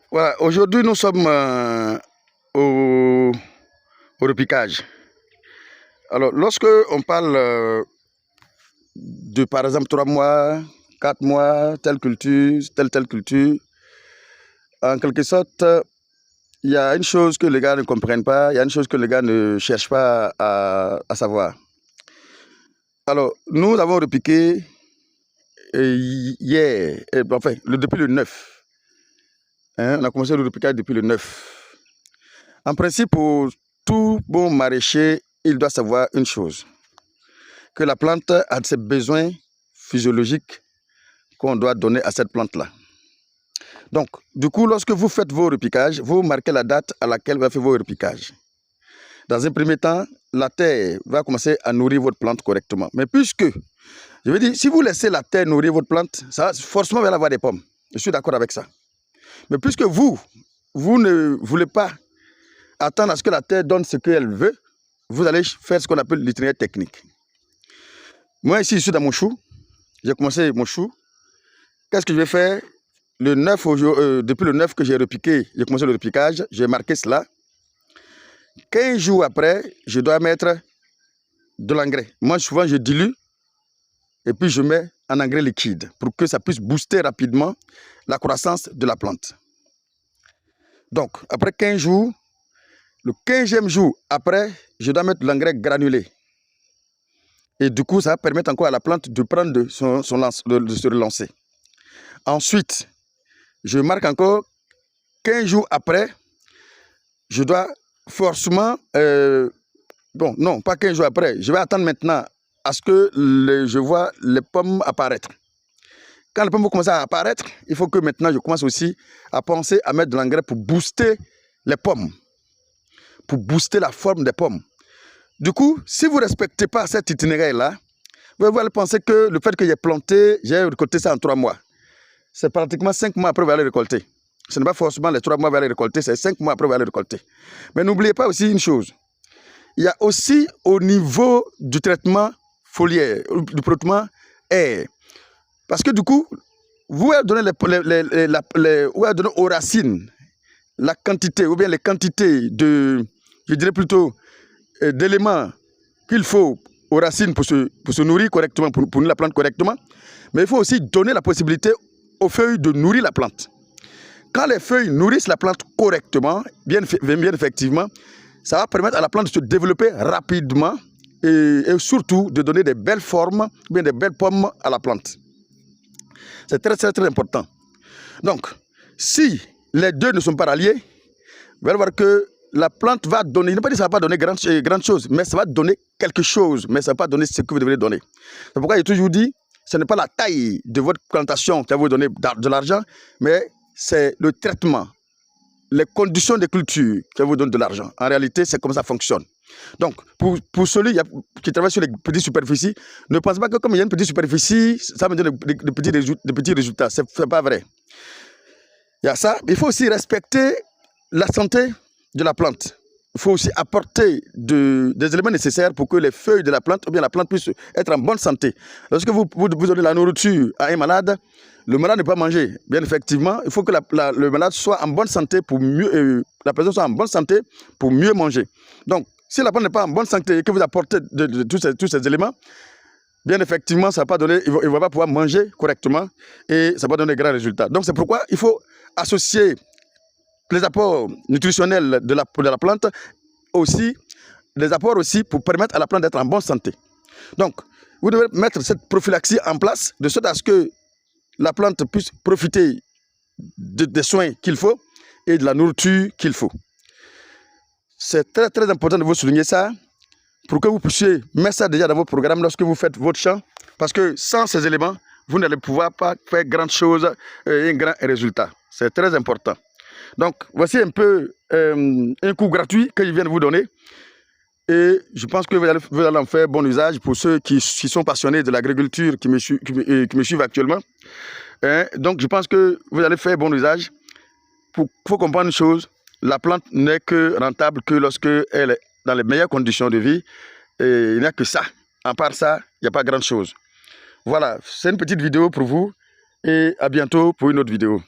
Voilà, aujourd'hui nous sommes au repiquage. Alors, lorsque on parle de par exemple 3 mois, 4 mois, telle culture, telle culture, en quelque sorte, il y a une chose que les gars ne comprennent pas, il y a une chose que les gars ne cherchent pas à savoir. Alors, nous avons repiqué hier, enfin, depuis le 9. Hein, on a commencé le repiquage depuis le 9. En principe, pour tout bon maraîcher, il doit savoir une chose, que la plante a ses besoins physiologiques qu'on doit donner à cette plante-là. Donc, du coup, lorsque vous faites vos repiquages, vous marquez la date à laquelle vous avez fait vos repiquages. Dans un premier temps, la terre va commencer à nourrir votre plante correctement. Mais puisque, je veux dire, si vous laissez la terre nourrir votre plante, ça forcément va avoir des pommes. Je suis d'accord avec ça. Mais puisque vous ne voulez pas attendre à ce que la terre donne ce qu'elle veut, vous allez faire ce qu'on appelle l'itinéraire technique. Moi, ici, je suis dans mon chou. J'ai commencé mon chou. Qu'est-ce que je vais faire? Le 9, depuis le 9 que j'ai repiqué, j'ai commencé le repiquage, j'ai marqué cela. 15 jours après, je dois mettre de l'engrais. Moi, souvent, je dilue et puis je mets un engrais liquide pour que ça puisse booster rapidement la croissance de la plante. Donc, après 15 jours, le 15e jour après, je dois mettre de l'engrais granulé. Et du coup, ça va permettre encore à la plante de prendre de se relancer. Ensuite, je marque encore 15 jours après, je dois forcément, bon, non, pas 15 jours après, je vais attendre maintenant à ce que je vois les pommes apparaître. Quand les pommes vont commencer à apparaître, il faut que maintenant je commence aussi à penser à mettre de l'engrais pour booster les pommes, pour booster la forme des pommes. Du coup, si vous ne respectez pas cet itinéraire-là, vous allez penser que le fait que j'ai planté, j'ai récolté ça en 3 mois. C'est pratiquement 5 mois après que vous allez récolter. Ce n'est pas forcément les 3 mois que vous allez récolter, c'est 5 mois après que vous allez récolter. Mais n'oubliez pas aussi une chose. Il y a aussi au niveau du traitement foliaire, du traitement air. Parce que du coup, vous allez donner, vous allez donner aux racines la quantité, ou bien les quantités de, je dirais plutôt, d'éléments qu'il faut aux racines pour se nourrir correctement, pour nourrir la plante correctement. Mais il faut aussi donner la possibilité aux feuilles de nourrir la plante. Quand les feuilles nourrissent la plante correctement, bien effectivement, ça va permettre à la plante de se développer rapidement et surtout de donner des belles formes, bien des belles pommes à la plante. C'est très, très, très important. Donc, si les deux ne sont pas ralliés, vous allez voir que la plante va donner, je ne pas dire que ça ne va pas donner grande chose, mais ça va donner quelque chose, mais ça ne va pas donner ce que vous devez donner. C'est pourquoi j'ai toujours dit, ce n'est pas la taille de votre plantation qui va vous donner de l'argent, mais c'est le traitement, les conditions de culture qui vous donnent de l'argent. En réalité, c'est comme ça fonctionne. Donc, pour celui qui travaille sur les petites superficies, ne pensez pas que comme il y a une petite superficie, ça me donne de petits résultats. Ce n'est pas vrai. Il y a ça. Il faut aussi respecter la santé de la plante. Il faut aussi apporter des éléments nécessaires pour que les feuilles de la plante, ou bien la plante puisse être en bonne santé. Lorsque vous donnez la nourriture à un malade, le malade ne peut pas manger. Bien effectivement, il faut que le malade soit en bonne santé pour mieux, la personne soit en bonne santé pour mieux manger. Donc, si la plante n'est pas en bonne santé et que vous apportez tous ces éléments, bien effectivement, ça va pas donner, il ne va pas pouvoir manger correctement et ça va donner de grands résultats. Donc, c'est pourquoi il faut associer les apports nutritionnels de la plante, aussi les apports aussi pour permettre à la plante d'être en bonne santé. Donc, vous devez mettre cette prophylaxie en place de sorte à ce que la plante puisse profiter des soins qu'il faut et de la nourriture qu'il faut. C'est très très important de vous souligner ça pour que vous puissiez mettre ça déjà dans votre programme lorsque vous faites votre champ, parce que sans ces éléments, vous n'allez pouvoir pas faire grand chose et un grand résultat. C'est très important. Donc, voici un peu un cours gratuit que je viens de vous donner. Et je pense que vous allez en faire bon usage pour ceux qui sont passionnés de l'agriculture, qui me suivent actuellement. Donc, je pense que vous allez faire bon usage. Il faut comprendre une chose, la plante n'est que rentable que lorsqu'elle est dans les meilleures conditions de vie. Et il n'y a que ça. À part ça, il n'y a pas grand chose. Voilà, c'est une petite vidéo pour vous. Et à bientôt pour une autre vidéo.